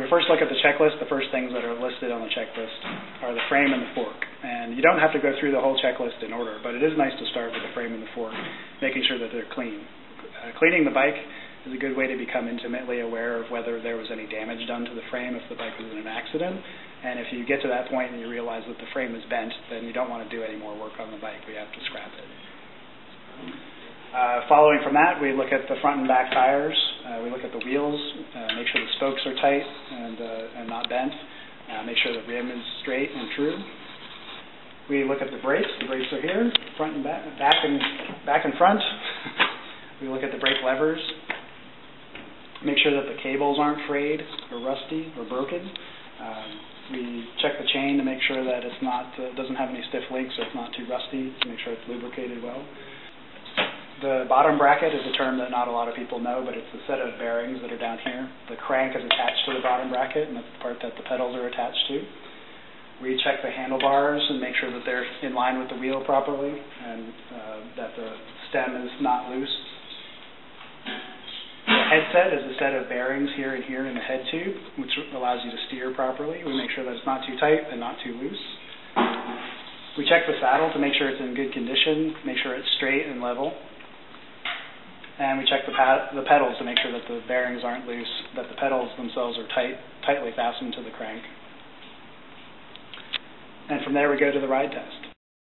we first look at the checklist, the first things that are listed on the checklist are the frame and the fork. And you don't have to go through the whole checklist in order, but it is nice to start with the frame and the fork, making sure that they're clean. Cleaning the bike is a good way to become intimately aware of whether there was any damage done to the frame if the bike was in an accident. And if you get to that point and you realize that the frame is bent, then you don't want to do any more work on the bike. We have to scrap it. Following from that, we look at the front and back tires. We look at the wheels, make sure the spokes are tight and not bent. Make sure the rim is straight and true. We look at the brakes. The brakes are here, front and back and front. We look at the brake levers. Make sure that the cables aren't frayed or rusty or broken. We check the chain to make sure that it's not doesn't have any stiff links, so it's not too rusty, to make sure it's lubricated well. The bottom bracket is a term that not a lot of people know, but it's the set of bearings that are down here. The crank is attached to the bottom bracket, and that's the part that the pedals are attached to. We check the handlebars and make sure that they're in line with the wheel properly, and that the stem is not loose. The headset is a set of bearings here and here in the head tube, which allows you to steer properly. We make sure that it's not too tight and not too loose. We check the saddle to make sure it's in good condition, make sure it's straight and level. And we check the pedals to make sure that the bearings aren't loose, that the pedals themselves are tightly fastened to the crank. And from there we go to the ride test.